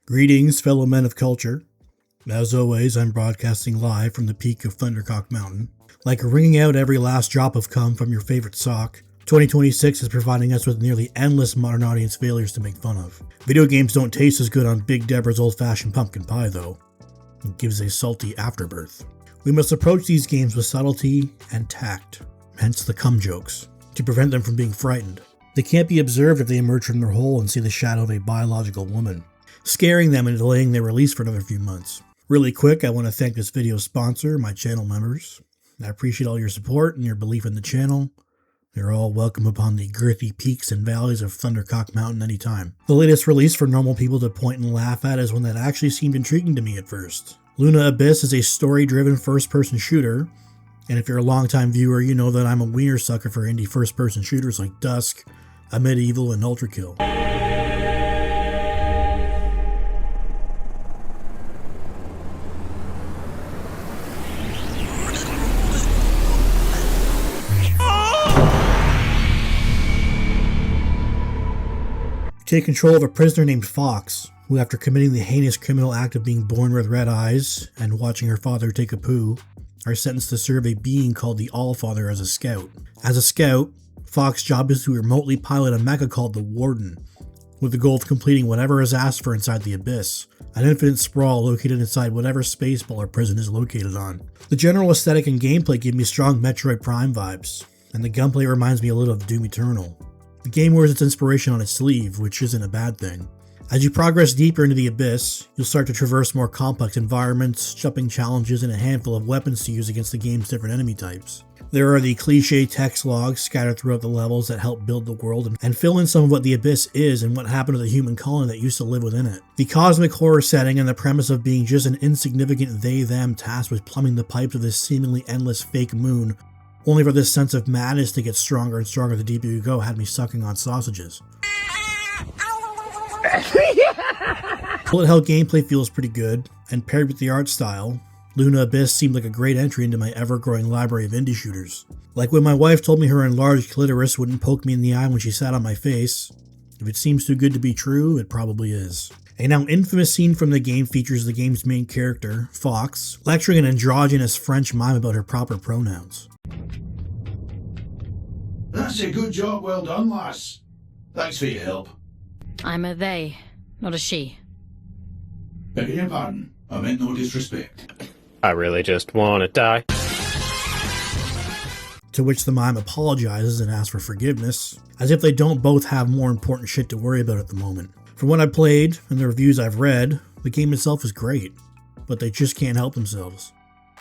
Greetings, fellow men of culture. As always, I'm broadcasting live from the peak of Thundercock Mountain. Like wringing out every last drop of cum from your favorite sock, 2026 is providing us with nearly endless modern audience failures to make fun of. Video games don't taste as good on Big Deborah's old-fashioned pumpkin pie, though. It gives a salty afterbirth. We must approach these games with subtlety and tact, hence the cum jokes, to prevent them from being frightened. They can't be observed if they emerge from their hole and see the shadow of a biological woman, scaring them and delaying their release for another few months. Really quick, I want to thank this video's sponsor, my channel members. I appreciate all your support and your belief in the channel. You're all welcome upon the girthy peaks and valleys of Thundercock Mountain anytime. The latest release for normal people to point and laugh at is one that actually seemed intriguing to me at first. Luna Abyss is a story-driven first-person shooter, and if you're a longtime viewer, you know that I'm a wiener sucker for indie first-person shooters like Dusk, A Medieval, and Ultrakill. Take control of a prisoner named Fox, who after committing the heinous criminal act of being born with red eyes and watching her father take a poo, are sentenced to serve a being called the Allfather as a scout. As a scout, Fox's job is to remotely pilot a mecha called the Warden, with the goal of completing whatever is asked for inside the Abyss, an infinite sprawl located inside whatever spaceball or prison is located on. The general aesthetic and gameplay give me strong Metroid Prime vibes, and the gunplay reminds me a little of Doom Eternal. The game wears its inspiration on its sleeve, which isn't a bad thing. As you progress deeper into the Abyss, you'll start to traverse more complex environments, jumping challenges, and a handful of weapons to use against the game's different enemy types. There are the cliché text logs scattered throughout the levels that help build the world and fill in some of what the Abyss is and what happened to the human colony that used to live within it. The cosmic horror setting and the premise of being just an insignificant they-them tasked with plumbing the pipes of this seemingly endless fake moon, only for this sense of madness to get stronger and stronger the deeper you go, had me sucking on sausages. Bullet hell gameplay feels pretty good, and paired with the art style, Luna Abyss seemed like a great entry into my ever-growing library of indie shooters. Like when my wife told me her enlarged clitoris wouldn't poke me in the eye when she sat on my face, if it seems too good to be true, it probably is. A now infamous scene from the game features the game's main character, Fox, lecturing an androgynous French mime about her proper pronouns. That's a good job, well done, lass. Thanks for your help. I'm a they, not a she. Begging your pardon, I meant no disrespect. I really just want to die. To which the mime apologizes and asks for forgiveness, as if they don't both have more important shit to worry about at the moment. From what I've played and the reviews I've read, the game itself is great, but they just can't help themselves.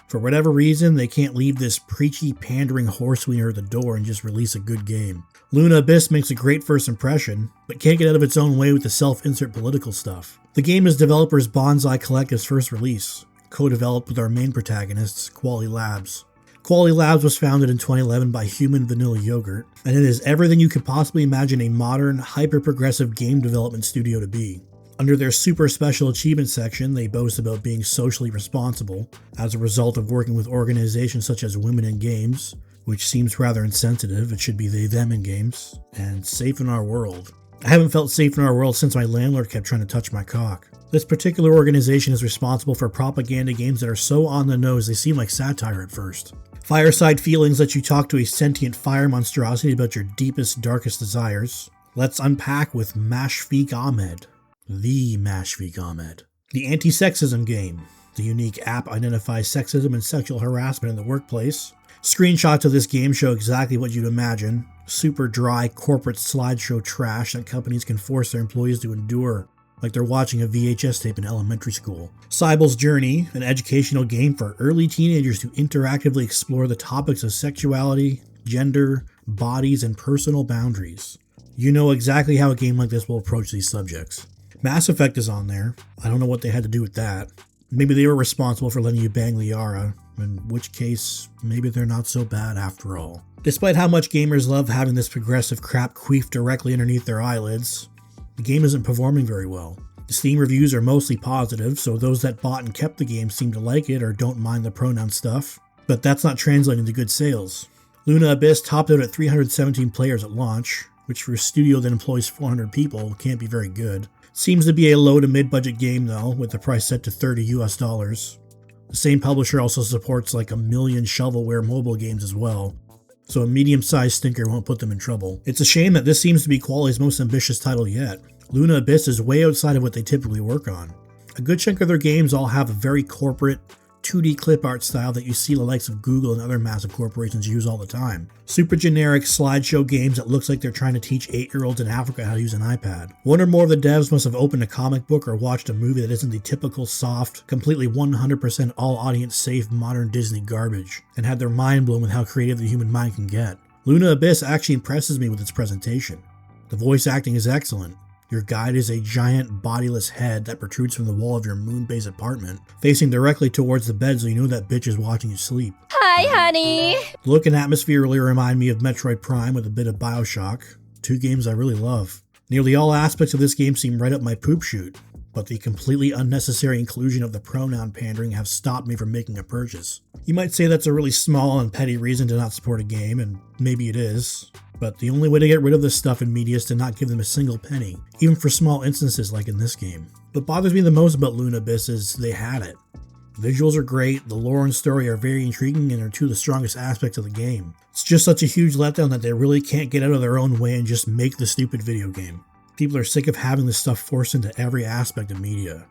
For whatever reason, they can't leave this preachy, pandering horsewiener at the door and just release a good game. Luna Abyss makes a great first impression, but can't get out of its own way with the self-insert political stuff. The game is developers Bonsai Collective's first release, co-developed with our main protagonists, Quali Labs. Quali Labs was founded in 2011 by Human Vanilla Yogurt, and it is everything you could possibly imagine a modern, hyper-progressive game development studio to be. Under their super special achievement section, they boast about being socially responsible as a result of working with organizations such as Women in Games, which seems rather insensitive, it should be they them in games, and Safe in Our World. I haven't felt safe in our world since my landlord kept trying to touch my cock. This particular organization is responsible for propaganda games that are so on the nose they seem like satire at first. Fireside feelings let you talk to a sentient fire monstrosity about your deepest, darkest desires. Let's unpack with Mashfiq Ahmed. The Mashfiq Ahmed. The anti-sexism game. The unique app identifies sexism and sexual harassment in the workplace. Screenshots of this game show exactly what you'd imagine. Super dry corporate slideshow trash that companies can force their employees to endure, like they're watching a VHS tape in elementary school. Cybel's Journey, an educational game for early teenagers to interactively explore the topics of sexuality, gender, bodies, and personal boundaries. You know exactly how a game like this will approach these subjects. Mass Effect is on there. I don't know what they had to do with that. Maybe they were responsible for letting you bang Liara, in which case, maybe they're not so bad after all. Despite how much gamers love having this progressive crap queef directly underneath their eyelids, the game isn't performing very well. The Steam reviews are mostly positive, so those that bought and kept the game seem to like it or don't mind the pronoun stuff, but that's not translating to good sales. Luna Abyss topped out at 317 players at launch, which for a studio that employs 400 people can't be very good. Seems to be a low to mid-budget game though, with the price set to $30 US. The same publisher also supports like a million shovelware mobile games as well, so a medium-sized stinker won't put them in trouble. It's a shame that this seems to be Quality's most ambitious title yet. Luna Abyss is way outside of what they typically work on. A good chunk of their games all have a very corporate, 2D clip art style that you see the likes of Google and other massive corporations use all the time. Super generic slideshow games that looks like they're trying to teach 8-year-olds in Africa how to use an iPad. One or more of the devs must have opened a comic book or watched a movie that isn't the typical soft, completely 100% all-audience safe modern Disney garbage, and had their mind blown with how creative the human mind can get. Luna Abyss actually impresses me with its presentation. The voice acting is excellent. Your guide is a giant bodiless head that protrudes from the wall of your moon-based apartment, facing directly towards the bed so you know that bitch is watching you sleep. Hi, honey! The look and atmosphere really remind me of Metroid Prime with a bit of Bioshock, two games I really love. Nearly all aspects of this game seem right up my poop chute, but the completely unnecessary inclusion of the pronoun pandering have stopped me from making a purchase. You might say that's a really small and petty reason to not support a game, and maybe it is. But the only way to get rid of this stuff in media is to not give them a single penny, even for small instances like in this game. What bothers me the most about Luna Abyss is they had it. The visuals are great, the lore and story are very intriguing and are two of the strongest aspects of the game. It's just such a huge letdown that they really can't get out of their own way and just make the stupid video game. People are sick of having this stuff forced into every aspect of media.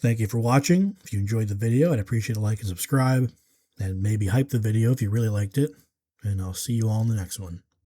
Thank you for watching. If you enjoyed the video, I'd appreciate a like and subscribe, and maybe hype the video if you really liked it. And I'll see you all in the next one.